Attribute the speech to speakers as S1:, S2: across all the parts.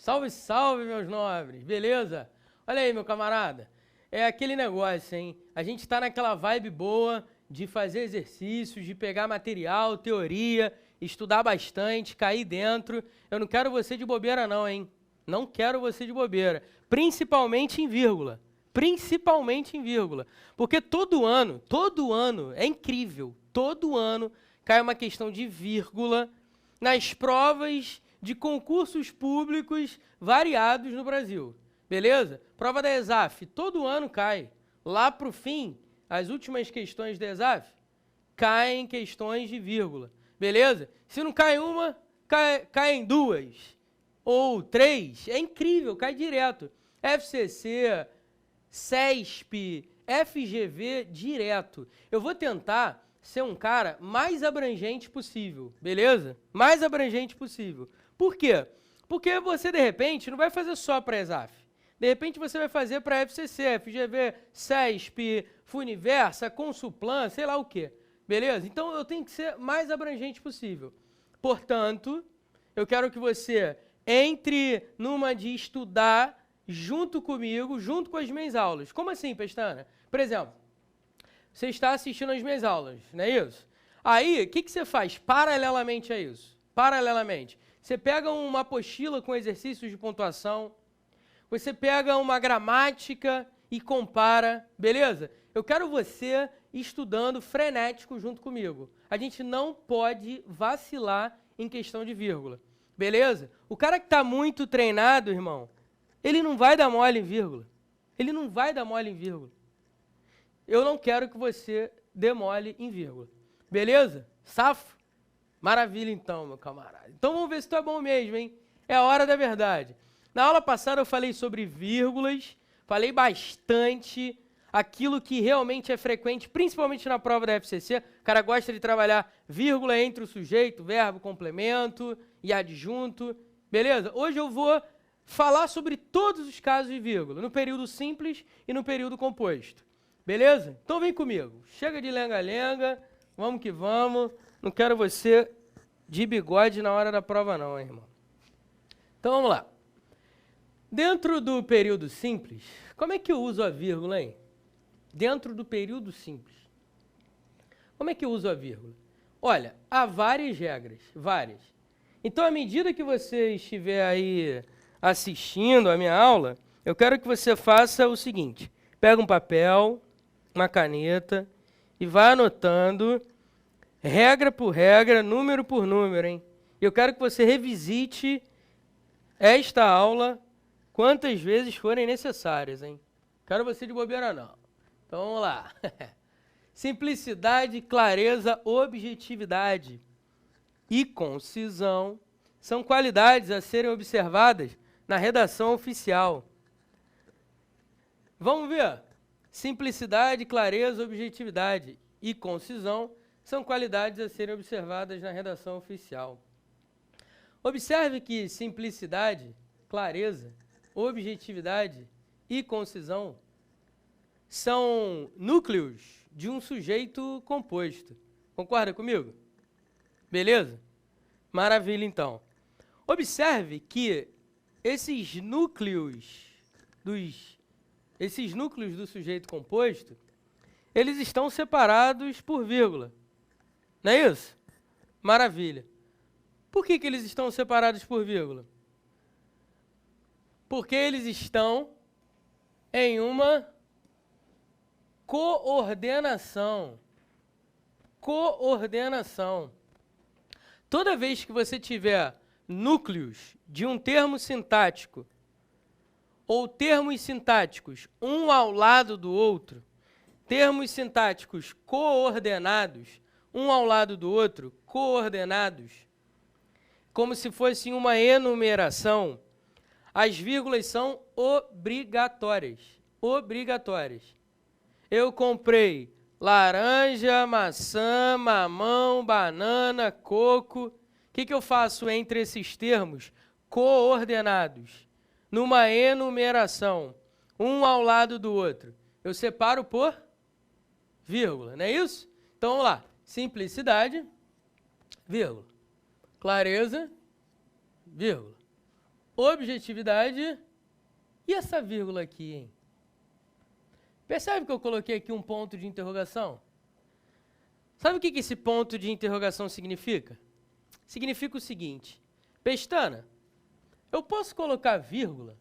S1: Salve, salve, meus nobres, beleza? Olha aí, meu camarada, é aquele negócio, hein? A gente tá naquela vibe boa de fazer exercícios, de pegar material, teoria, estudar bastante, cair dentro. Eu não quero você de bobeira não, hein? Não quero você de bobeira, principalmente em vírgula. Principalmente em vírgula. Porque todo ano, é incrível, todo ano cai uma questão de vírgula nas provas de concursos públicos variados no Brasil. Beleza? Prova da ESAF, todo ano cai. Lá para o fim, as últimas questões da ESAF, caem questões de vírgula. Beleza? Se não cai uma, caem duas. Ou três. É incrível, cai direto. FCC, CESP, FGV, direto. Eu vou tentar ser um cara mais abrangente possível, beleza? Mais abrangente possível. Por quê? Porque você, de repente, não vai fazer só para a ESAF. De repente, você vai fazer para FCC, FGV, CESP, Funiversa, Consulplan, sei lá o quê. Beleza? Então, eu tenho que ser mais abrangente possível. Portanto, eu quero que você entre numa de estudar junto comigo, junto com as minhas aulas. Como assim, Pestana? Por exemplo, você está assistindo as minhas aulas, não é isso? Aí, o que você faz paralelamente a isso? Paralelamente. Você pega uma apostila com exercícios de pontuação, você pega uma gramática e compara, beleza? Eu quero você estudando frenético junto comigo. A gente não pode vacilar em questão de vírgula, beleza? O cara que está muito treinado, irmão, ele não vai dar mole em vírgula. Ele não vai dar mole em vírgula. Eu não quero que você dê mole em vírgula. Beleza? Safo? Maravilha então, meu camarada. Então vamos ver se tu é bom mesmo, hein? É a hora da verdade. Na aula passada eu falei sobre vírgulas, falei bastante aquilo que realmente é frequente, principalmente na prova da FCC. O cara gosta de trabalhar vírgula entre o sujeito, verbo, complemento e adjunto. Beleza? Hoje eu vou falar sobre todos os casos de vírgula, no período simples e no período composto. Beleza? Então vem comigo. Chega de lenga-lenga, vamos que vamos. Não quero você de bigode na hora da prova não, hein, irmão. Então vamos lá. Dentro do período simples, como é que eu uso a vírgula, hein? Dentro do período simples. Como é que eu uso a vírgula? Olha, há várias regras, várias. Então, à medida que você estiver aí assistindo a minha aula, eu quero que você faça o seguinte. Pega um papel, uma caneta e vai anotando regra por regra, número por número, hein? Eu quero que você revisite esta aula quantas vezes forem necessárias, hein? Quero você de bobeira não. Então vamos lá. Simplicidade, clareza, objetividade e concisão são qualidades a serem observadas na redação oficial. Vamos ver? Simplicidade, clareza, objetividade e concisão são qualidades a serem observadas na redação oficial. Observe que simplicidade, clareza, objetividade e concisão são núcleos de um sujeito composto. Concorda comigo? Beleza? Maravilha, então. Observe que esses núcleos do sujeito composto, eles estão separados por vírgula. Não é isso? Maravilha. Por que eles estão separados por vírgula? Porque eles estão em uma coordenação. Coordenação. Toda vez que você tiver núcleos de um termo sintático ou termos sintáticos um ao lado do outro, termos sintáticos coordenados, um ao lado do outro, coordenados, como se fosse uma enumeração, as vírgulas são obrigatórias. Obrigatórias. Eu comprei laranja, maçã, mamão, banana, coco. O que eu faço entre esses termos coordenados? Numa enumeração, um ao lado do outro. Eu separo por vírgula, não é isso? Então, vamos lá. Simplicidade, vírgula. Clareza, vírgula. objetividade. E essa vírgula aqui, hein? Percebe que eu coloquei aqui um ponto de interrogação? Sabe o que esse ponto de interrogação significa? Significa o seguinte: Pestana, eu posso colocar vírgula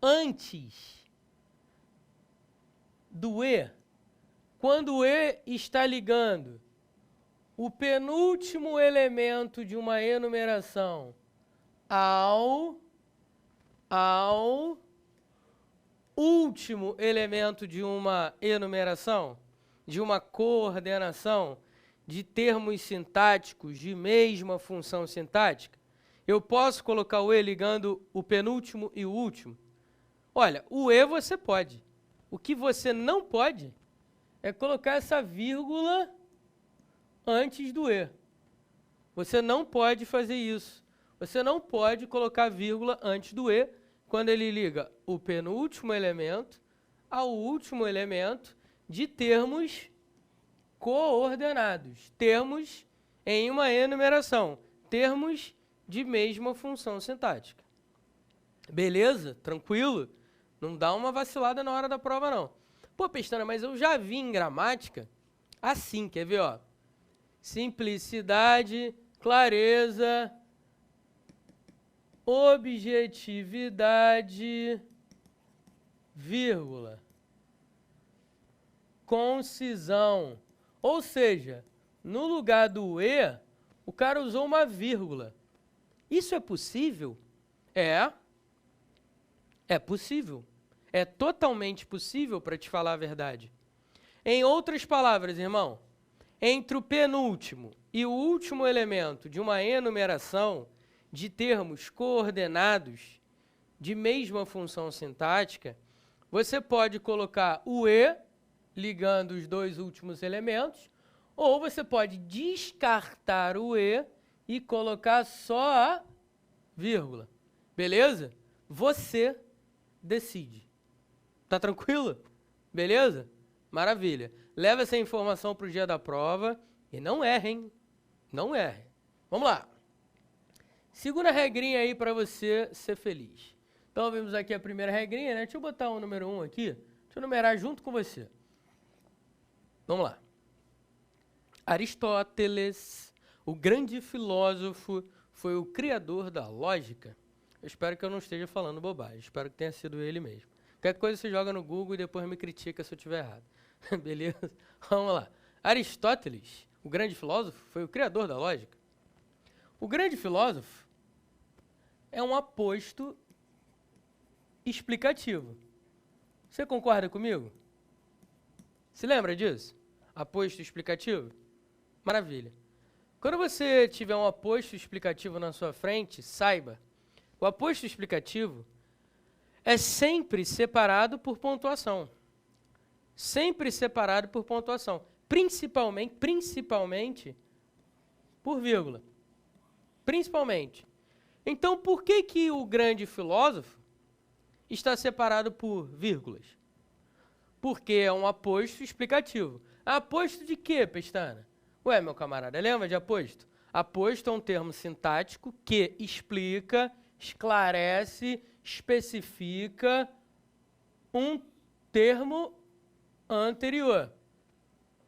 S1: antes do E, quando o E está ligando o penúltimo elemento de uma enumeração ao último elemento de uma enumeração, de uma coordenação de termos sintáticos de mesma função sintática? Eu posso colocar o E ligando o penúltimo e o último? Olha, o E você pode. O que você não pode é colocar essa vírgula antes do E. Você não pode fazer isso. Você não pode colocar vírgula antes do E quando ele liga o penúltimo elemento ao último elemento de termos coordenados, termos em uma enumeração, termos de mesma função sintática. Beleza? Tranquilo? Não dá uma vacilada na hora da prova, não. Pô, Pestana, mas eu já vi em gramática assim, quer ver, ó? Simplicidade, clareza, objetividade, vírgula, concisão. Ou seja, no lugar do E, o cara usou uma vírgula. Isso é possível? É possível. É totalmente possível, para te falar a verdade. Em outras palavras, irmão, entre o penúltimo e o último elemento de uma enumeração de termos coordenados de mesma função sintática, você pode colocar o E ligando os dois últimos elementos, ou você pode descartar o E e colocar só a vírgula. Beleza? Você decide. Tá tranquilo? Beleza? Maravilha. Leva essa informação para o dia da prova e não erre, hein? Não erre. Vamos lá. Segunda regrinha aí para você ser feliz. Então, vimos aqui a primeira regrinha, né? Deixa eu botar o número 1 aqui. Deixa eu numerar junto com você. Vamos lá. Aristóteles, o grande filósofo, foi o criador da lógica. Eu espero que eu não esteja falando bobagem. Espero que tenha sido ele mesmo. Qualquer coisa você joga no Google e depois me critica se eu estiver errado. Beleza? Vamos lá. Aristóteles, o grande filósofo, foi o criador da lógica. O grande filósofo é um aposto explicativo. Você concorda comigo? Se lembra disso? Aposto explicativo? Maravilha. Quando você tiver um aposto explicativo na sua frente, saiba, o aposto explicativo é sempre separado por pontuação. Sempre separado por pontuação. Principalmente por vírgula. Principalmente. Então, por que o grande filósofo está separado por vírgulas? Porque é um aposto explicativo. Aposto de quê, Pestana? Ué, meu camarada, lembra de aposto? Aposto é um termo sintático que explica, esclarece, especifica um termo anterior.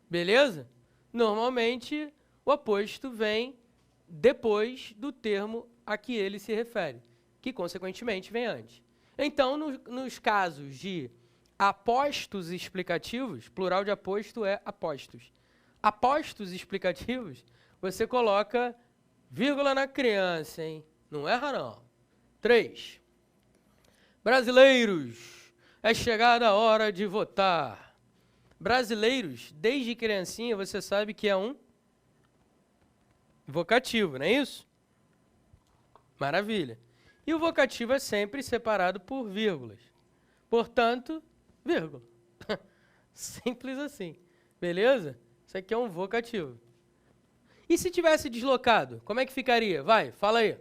S1: Beleza? Normalmente, o aposto vem depois do termo a que ele se refere, que, consequentemente, vem antes. Então, nos casos de apostos explicativos, plural de aposto é apostos. Apostos explicativos, você coloca vírgula na criança, hein? Não erra, não. 3. Brasileiros, é chegada a hora de votar. Brasileiros, desde criancinha, você sabe que é um vocativo, não é isso? Maravilha. E o vocativo é sempre separado por vírgulas. Portanto, vírgula. Simples assim. Beleza? Isso aqui é um vocativo. E se tivesse deslocado, como é que ficaria? Vai, fala aí.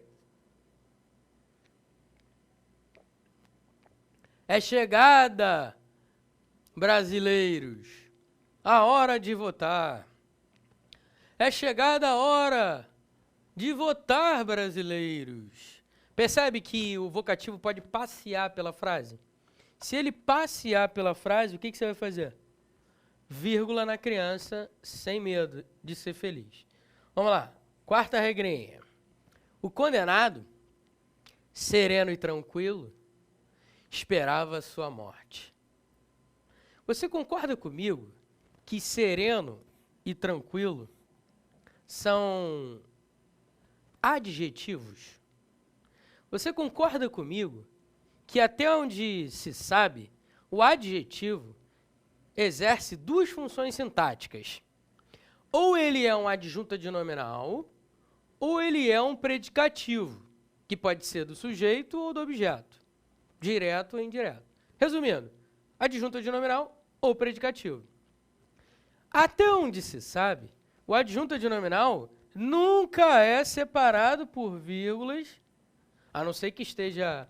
S1: É chegada, brasileiros, a hora de votar. É chegada a hora de votar, brasileiros. Percebe que o vocativo pode passear pela frase? Se ele passear pela frase, o que você vai fazer? Vírgula na criança, sem medo de ser feliz. Vamos lá. Quarta regrinha. O condenado, sereno e tranquilo, esperava sua morte. Você concorda comigo que sereno e tranquilo são adjetivos? Você concorda comigo que até onde se sabe, o adjetivo exerce duas funções sintáticas. Ou ele é um adjunto adnominal, ou ele é um predicativo, que pode ser do sujeito ou do objeto, direto ou indireto. Resumindo, adjunto adnominal ou predicativo. Até onde se sabe, o adjunto adnominal nunca é separado por vírgulas, a não ser que esteja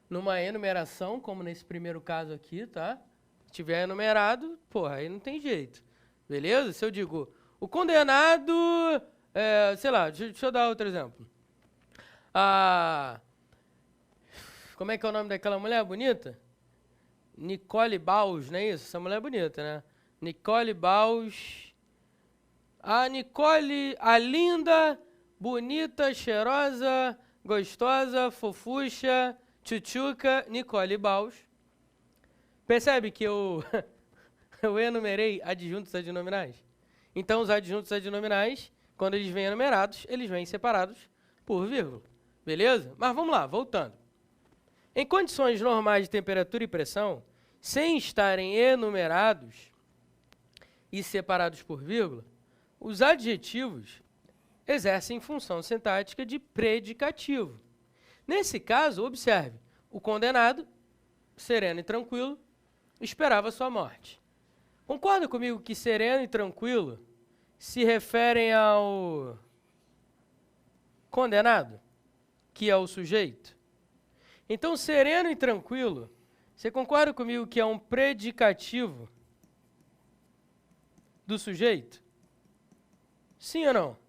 S1: numa enumeração, como nesse primeiro caso aqui, tá? Se tiver enumerado, porra, aí não tem jeito. Beleza? Se eu digo, o condenado, sei lá, deixa eu dar outro exemplo. Como é que é o nome daquela mulher bonita? Nicole Baus, não é isso? Essa mulher é bonita, né? Nicole Baus. A Nicole, a linda, bonita, cheirosa, gostosa, fofucha, tchutchuca, Nicole Baus. Percebe que eu enumerei adjuntos adnominais? Então, os adjuntos adnominais, quando eles vêm enumerados, eles vêm separados por vírgula. Beleza? Mas vamos lá, voltando. Em condições normais de temperatura e pressão, sem estarem enumerados e separados por vírgula, os adjetivos exercem função sintática de predicativo. Nesse caso, observe, o condenado, sereno e tranquilo, esperava sua morte. Concorda comigo que sereno e tranquilo se referem ao condenado, que é o sujeito? Então, sereno e tranquilo, você concorda comigo que é um predicativo do sujeito? Sim ou não?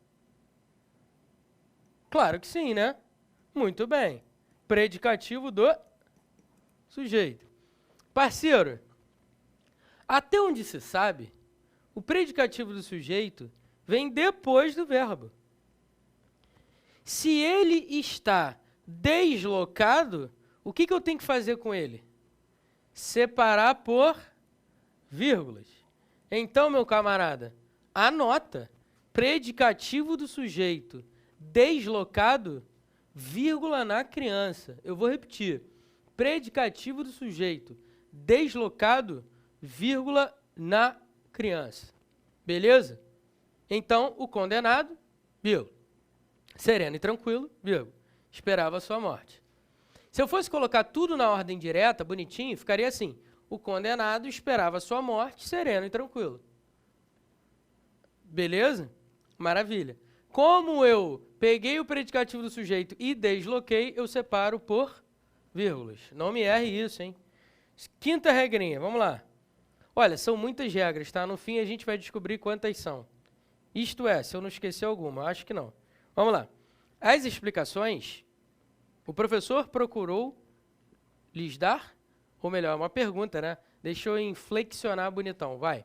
S1: Claro que sim, né? Muito bem. Predicativo do sujeito. Parceiro, até onde se sabe, o predicativo do sujeito vem depois do verbo. Se ele está deslocado, o que eu tenho que fazer com ele? Separar por vírgulas. Então, meu camarada, anota, predicativo do sujeito deslocado, vírgula na criança. Eu vou repetir. Predicativo do sujeito deslocado, vírgula na criança. Beleza? Então, o condenado, vírgula, sereno e tranquilo, vírgula, esperava a sua morte. Se eu fosse colocar tudo na ordem direta, bonitinho, ficaria assim. O condenado esperava a sua morte, sereno e tranquilo. Beleza? Maravilha. Como eu peguei o predicativo do sujeito e desloquei, eu separo por vírgulas. Não me erre isso, hein? Quinta regrinha, vamos lá. Olha, são muitas regras, tá? No fim a gente vai descobrir quantas são. Isto é, se eu não esquecer alguma, acho que não. Vamos lá. As explicações, o professor procurou lhes dar, ou melhor, uma pergunta, né? Deixa eu inflexionar bonitão, vai.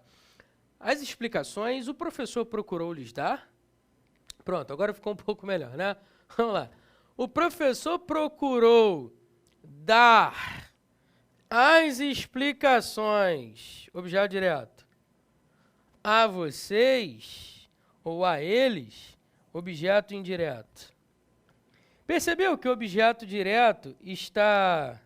S1: As explicações, o professor procurou lhes dar. Pronto, agora ficou um pouco melhor, né? Vamos lá. O professor procurou dar as explicações, objeto direto, a vocês ou a eles, objeto indireto. Percebeu que o objeto direto está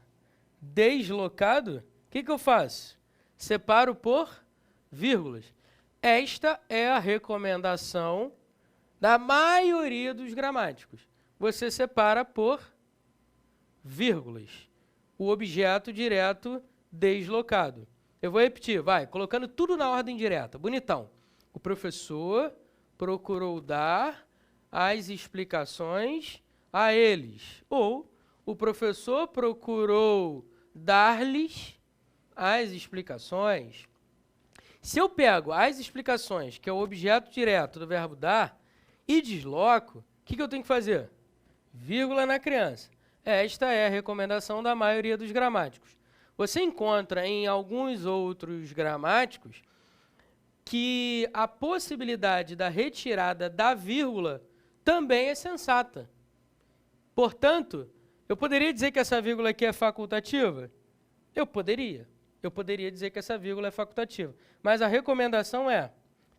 S1: deslocado? O que eu faço? Separo por vírgulas. Esta é a recomendação da maioria dos gramáticos. Você separa por vírgulas o objeto direto deslocado. Eu vou repetir, vai, colocando tudo na ordem direta. Bonitão. O professor procurou dar as explicações a eles. Ou o professor procurou dar-lhes as explicações. Se eu pego as explicações, que é o objeto direto do verbo dar, e desloco, o que eu tenho que fazer? Vírgula na criança. Esta é a recomendação da maioria dos gramáticos. Você encontra em alguns outros gramáticos que a possibilidade da retirada da vírgula também é sensata. Portanto, eu poderia dizer que essa vírgula aqui é facultativa? Eu poderia. Eu poderia dizer que essa vírgula é facultativa. Mas a recomendação é,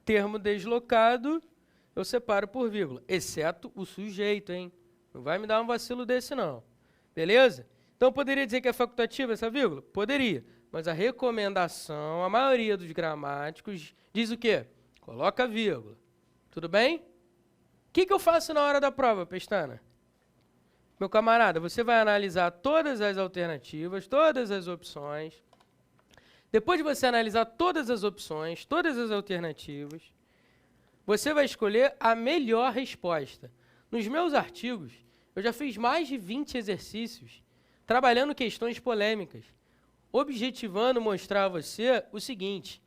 S1: termo deslocado, eu separo por vírgula, exceto o sujeito, hein? Não vai me dar um vacilo desse, não. Beleza? Então, eu poderia dizer que é facultativa essa vírgula? Poderia. Mas a recomendação, a maioria dos gramáticos, diz o quê? Coloca vírgula. Tudo bem? O que eu faço na hora da prova, Pestana? Meu camarada, você vai analisar todas as alternativas, todas as opções. Depois de você analisar todas as opções, todas as alternativas, você vai escolher a melhor resposta. Nos meus artigos, eu já fiz mais de 20 exercícios trabalhando questões polêmicas, objetivando mostrar a você o seguinte: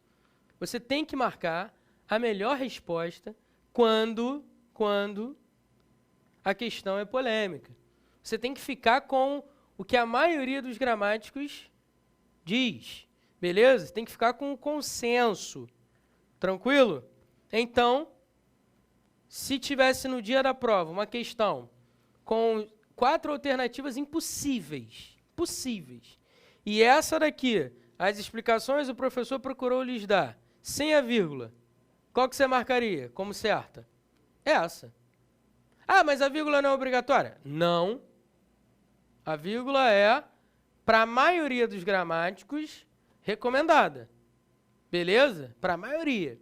S1: você tem que marcar a melhor resposta quando a questão é polêmica. Você tem que ficar com o que a maioria dos gramáticos diz, beleza? Você tem que ficar com o consenso, tranquilo? Então, se tivesse no dia da prova uma questão com 4 alternativas impossíveis, e essa daqui, as explicações o professor procurou lhes dar, sem a vírgula, qual que você marcaria como certa? Essa. Ah, mas a vírgula não é obrigatória? Não. A vírgula é, para a maioria dos gramáticos, recomendada. Beleza? Para a maioria.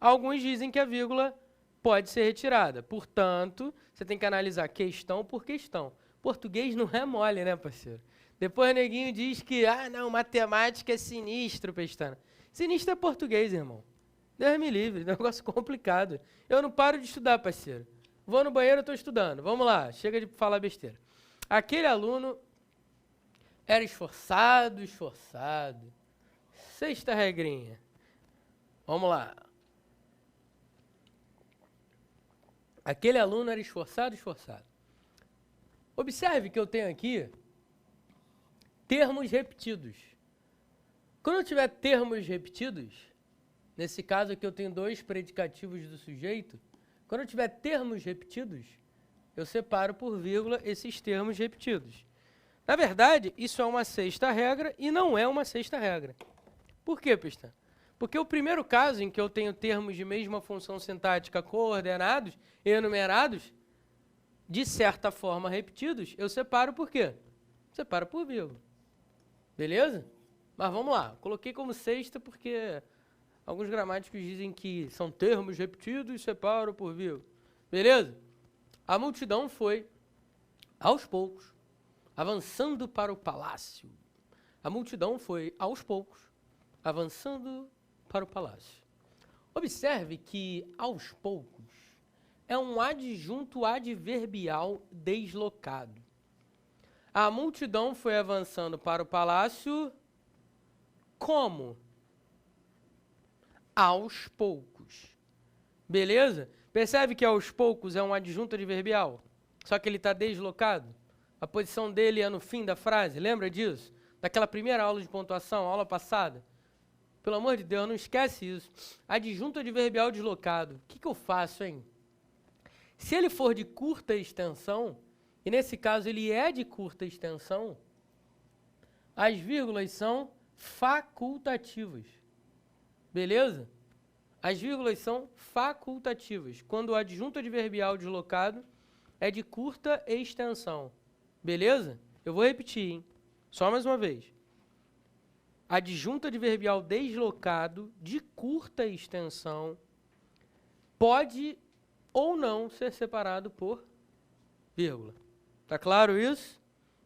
S1: Alguns dizem que a vírgula pode ser retirada. Portanto, você tem que analisar questão por questão. Português não é mole, né, parceiro? Depois o neguinho diz que, não, matemática é sinistro, Pestana. Sinistro é português, irmão. Deus me livre, negócio complicado. Eu não paro de estudar, parceiro. Vou no banheiro, estou estudando. Vamos lá, chega de falar besteira. Aquele aluno era esforçado. Sexta regrinha. Vamos lá. Aquele aluno era esforçado. Observe que eu tenho aqui termos repetidos. Quando eu tiver termos repetidos, nesse caso aqui eu tenho 2 predicativos do sujeito, quando eu tiver termos repetidos, eu separo por vírgula esses termos repetidos. Na verdade, isso é uma sexta regra e não é uma sexta regra. Por quê, Pestana? Porque o primeiro caso em que eu tenho termos de mesma função sintática coordenados e enumerados, de certa forma repetidos, eu separo por quê? Separo por vírgula. Beleza? Mas vamos lá. Coloquei como sexta porque alguns gramáticos dizem que são termos repetidos e separo por vírgula. Beleza? A multidão foi, aos poucos, avançando para o palácio. A multidão foi, aos poucos, avançando para o palácio. Observe que, aos poucos, é um adjunto adverbial deslocado. A multidão foi avançando para o palácio como? Aos poucos. Beleza? Percebe que aos poucos é um adjunto adverbial? Só que ele está deslocado? A posição dele é no fim da frase, lembra disso? Daquela primeira aula de pontuação, aula passada? Pelo amor de Deus, não esquece isso. Adjunto adverbial deslocado. O que eu faço, hein? Se ele for de curta extensão, e nesse caso ele é de curta extensão, as vírgulas são facultativas. Beleza? As vírgulas são facultativas, quando o adjunto adverbial deslocado é de curta extensão. Beleza? Eu vou repetir, hein? Só mais uma vez. Adjunto adverbial deslocado de curta extensão pode ou não ser separado por vírgula. Tá claro isso?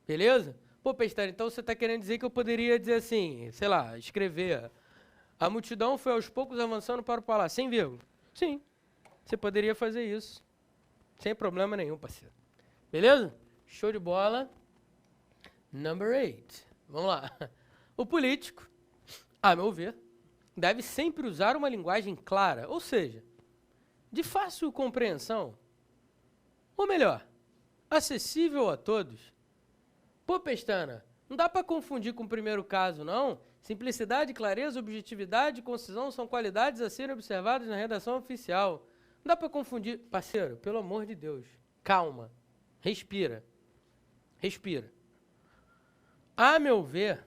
S1: Beleza? Pô, Pestana, então você está querendo dizer que eu poderia dizer assim, sei lá, escrever: a multidão foi aos poucos avançando para o palácio, sem vírgula. Sim, você poderia fazer isso, sem problema nenhum, parceiro. Beleza? Show de bola. Number 8. Vamos lá. O político, a meu ver, deve sempre usar uma linguagem clara, ou seja, de fácil compreensão, ou melhor, acessível a todos, Pô, Pestana, não dá para confundir com o primeiro caso, não? Simplicidade, clareza, objetividade e concisão são qualidades a serem observadas na redação oficial. Não dá para confundir. Parceiro, pelo amor de Deus, calma, respira, respira. A meu ver,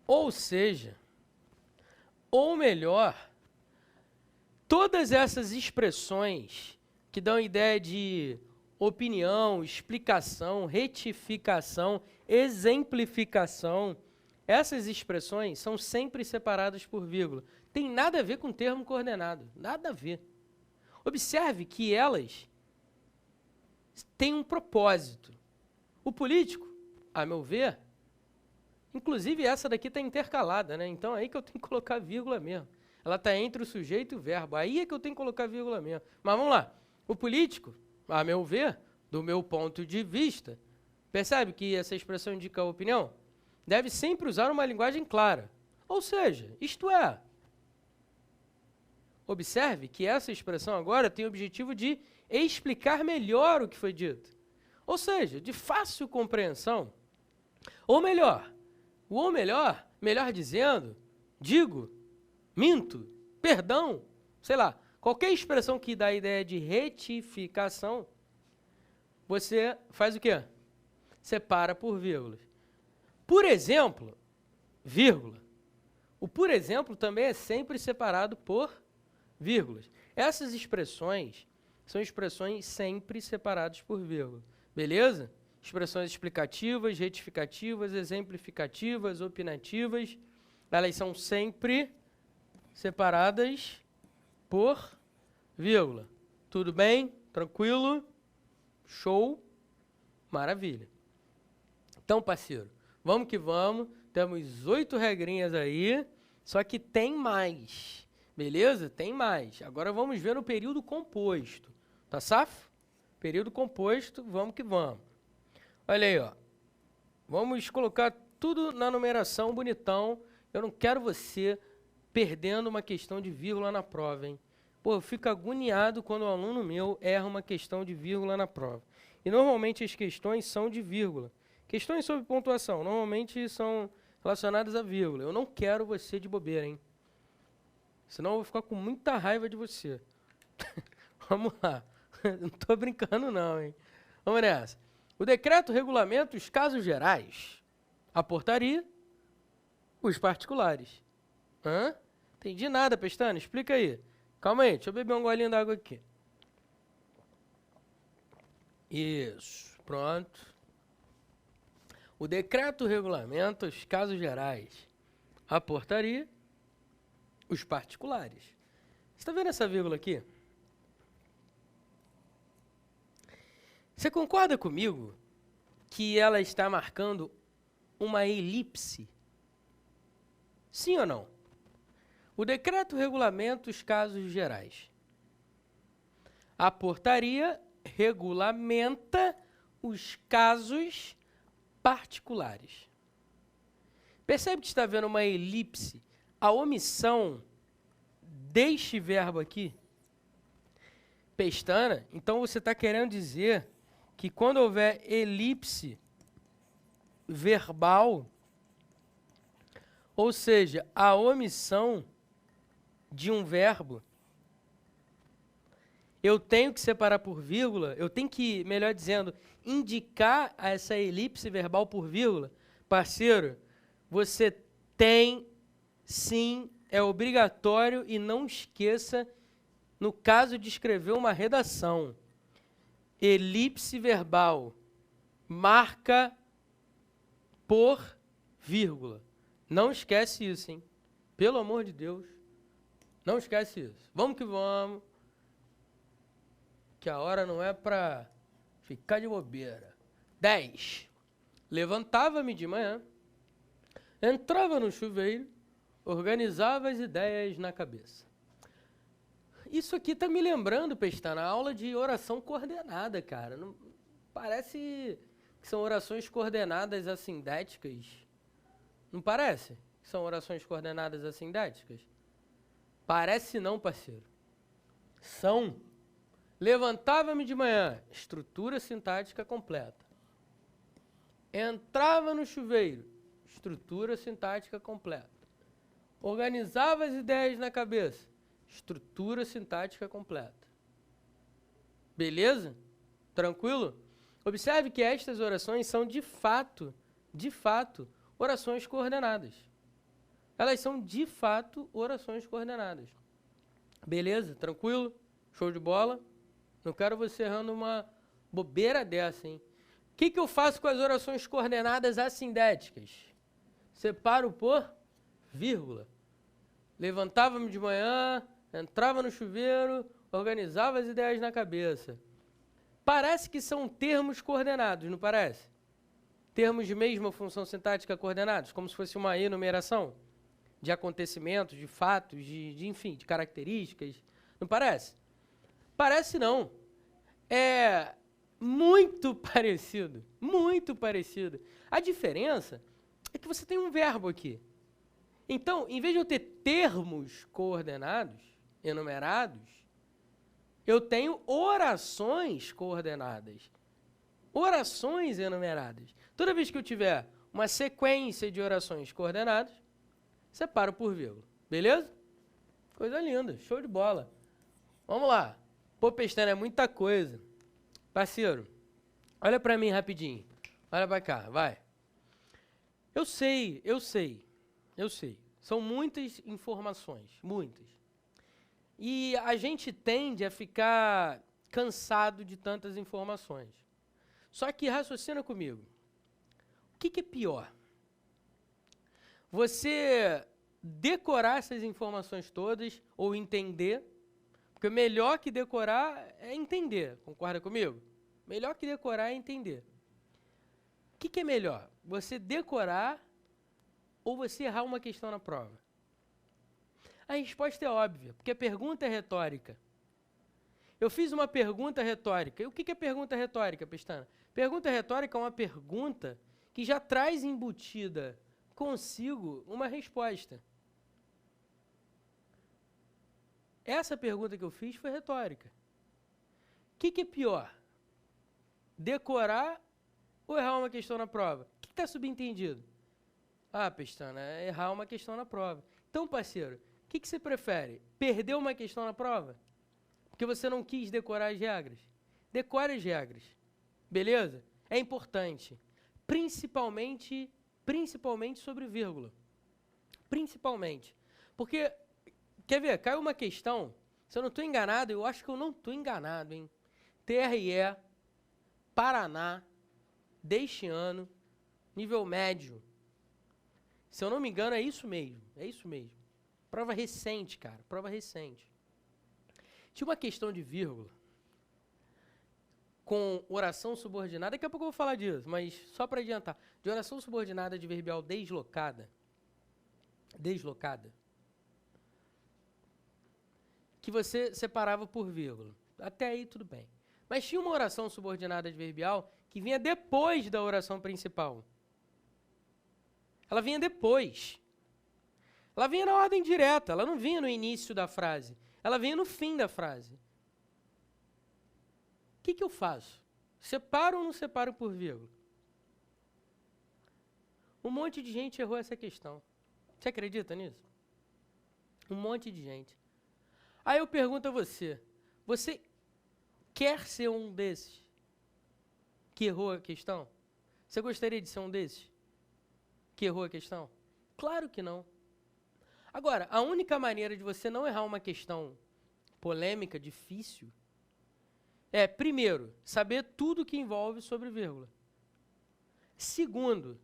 S1: ou seja, ou melhor, todas essas expressões que dão ideia de opinião, explicação, retificação, exemplificação, essas expressões são sempre separadas por vírgula. Tem nada a ver com o termo coordenado, nada a ver. Observe que elas têm um propósito. O político, a meu ver, inclusive essa daqui está intercalada, né? Então é aí que eu tenho que colocar vírgula mesmo. Ela está entre o sujeito e o verbo, aí é que eu tenho que colocar vírgula mesmo. Mas vamos lá, o político, a meu ver, do meu ponto de vista, percebe que essa expressão indica a opinião? Deve sempre usar uma linguagem clara. Ou seja, isto é, observe que essa expressão agora tem o objetivo de explicar melhor o que foi dito. Ou seja, de fácil compreensão. Ou melhor, melhor dizendo, digo, minto, perdão, sei lá, qualquer expressão que dá a ideia de retificação, você faz o quê? Separa por vírgulas. Por exemplo, vírgula. O por exemplo também é sempre separado por vírgulas. Essas expressões são expressões sempre separadas por vírgula. Beleza? Expressões explicativas, retificativas, exemplificativas, opinativas, elas são sempre separadas por vírgula. Tudo bem? Tranquilo? Show? Maravilha. Então, parceiro, vamos que vamos. Temos 8 regrinhas aí, só que tem mais. Beleza? Tem mais. Agora vamos ver no período composto. Tá safo? Período composto, vamos que vamos. Olha aí, ó. Vamos colocar tudo na numeração bonitão. Eu não quero você perdendo uma questão de vírgula na prova, hein? Pô, eu fico agoniado quando um aluno meu erra uma questão de vírgula na prova. E normalmente as questões são de vírgula. Questões sobre pontuação, normalmente são relacionadas a vírgula. Eu não quero você de bobeira, hein? Senão eu vou ficar com muita raiva de você. Vamos lá. Não tô brincando não, hein? Vamos nessa. O decreto regulamenta os casos gerais, a portaria, os particulares. Hã? Entendi nada, Pestana, explica aí. Calma aí, deixa eu beber um golinho d'água aqui. Isso, pronto. O decreto regulamenta os casos gerais, a portaria, os particulares. Você está vendo essa vírgula aqui? Você concorda comigo que ela está marcando uma elipse? Sim ou não? O decreto regulamenta os casos gerais. A portaria regulamenta os casos particulares. Percebe que está vendo uma elipse? A omissão deste verbo aqui, Pestana, então você está querendo dizer que quando houver elipse verbal, ou seja, a omissão de um verbo, eu tenho que separar por vírgula, eu tenho que, melhor dizendo, indicar essa elipse verbal por vírgula. Parceiro, você tem, sim, é obrigatório e não esqueça, no caso de escrever uma redação, elipse verbal marca por vírgula. Não esquece isso, hein? Pelo amor de Deus. Não esquece isso. Vamos que vamos. Que a hora não é para ficar de bobeira. 10. Levantava-me de manhã, entrava no chuveiro, organizava as ideias na cabeça. Isso aqui está me lembrando, Pestana, a aula de oração coordenada, cara. Não, parece que são orações coordenadas assindéticas. Não parece que são orações coordenadas assindéticas? Parece não, parceiro. São. Levantava-me de manhã, estrutura sintática completa. Entrava no chuveiro, estrutura sintática completa. Organizava as ideias na cabeça, estrutura sintática completa. Beleza? Tranquilo? Observe que estas orações são de fato, orações coordenadas. Elas são de fato orações coordenadas. Beleza? Tranquilo? Show de bola? Não quero você errando uma bobeira dessa, hein? O que eu faço com as orações coordenadas assindéticas? Separo por vírgula. Levantava-me de manhã, entrava no chuveiro, organizava as ideias na cabeça. Parece que são termos coordenados, não parece? Termos de mesma função sintática coordenados, como se fosse uma enumeração de acontecimentos, de fatos, enfim, de características. Não parece? Parece não. É muito parecido, muito parecido. A diferença é que você tem um verbo aqui. Então, em vez de eu ter termos coordenados, enumerados, eu tenho orações coordenadas. Orações enumeradas. Toda vez que eu tiver uma sequência de orações coordenadas, separo por vírgula. Beleza? Coisa linda, show de bola. Vamos lá. Pô, Pestana, é muita coisa. Parceiro, olha pra mim rapidinho. Olha pra cá, vai. Eu sei. São muitas informações, muitas. E a gente tende a ficar cansado de tantas informações. Só que raciocina comigo. O que é pior? Você decorar essas informações todas ou entender? Porque melhor que decorar é entender. Concorda comigo? Melhor que decorar é entender. O que é melhor? Você decorar ou você errar uma questão na prova? A resposta é óbvia, porque a pergunta é retórica. Eu fiz uma pergunta retórica. E o que é pergunta retórica, Pestana? Pergunta retórica é uma pergunta que já traz embutida consigo uma resposta. Essa pergunta que eu fiz foi retórica. O que é pior? Decorar ou errar uma questão na prova? O que está subentendido? Ah, Pestana, é errar uma questão na prova. Então, parceiro, o que você prefere? Perder uma questão na prova? Porque você não quis decorar as regras? Decore as regras. Beleza? É importante. Principalmente sobre vírgula. Principalmente. Porque, quer ver, caiu uma questão, se eu não estou enganado, eu acho que eu não estou enganado, hein? TRE, Paraná, deste ano, nível médio. Se eu não me engano, é isso mesmo. Prova recente, cara, prova recente. Tinha uma questão de vírgula com oração subordinada, daqui a pouco eu vou falar disso, mas só para adiantar, de oração subordinada adverbial deslocada, que você separava por vírgula. Até aí tudo bem. Mas tinha uma oração subordinada adverbial que vinha depois da oração principal. Ela vinha depois. Ela vinha na ordem direta, ela não vinha no início da frase. Ela vinha no fim da frase. O que eu faço? Separo ou não separo por vírgula? Um monte de gente errou essa questão. Você acredita nisso? Um monte de gente. Aí eu pergunto a você, você quer ser um desses que errou a questão? Você gostaria de ser um desses que errou a questão? Claro que não. Agora, a única maneira de você não errar uma questão polêmica, difícil, é, primeiro, saber tudo que envolve sobre vírgula. Segundo,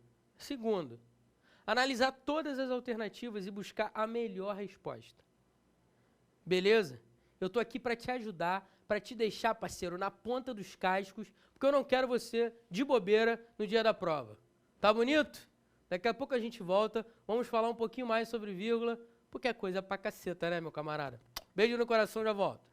S1: analisar todas as alternativas e buscar a melhor resposta. Beleza? Eu estou aqui para te ajudar, para te deixar, parceiro, na ponta dos cascos, porque eu não quero você de bobeira no dia da prova. Tá bonito? Daqui a pouco a gente volta, vamos falar um pouquinho mais sobre vírgula, porque é coisa pra caceta, né, meu camarada? Beijo no coração, já volto.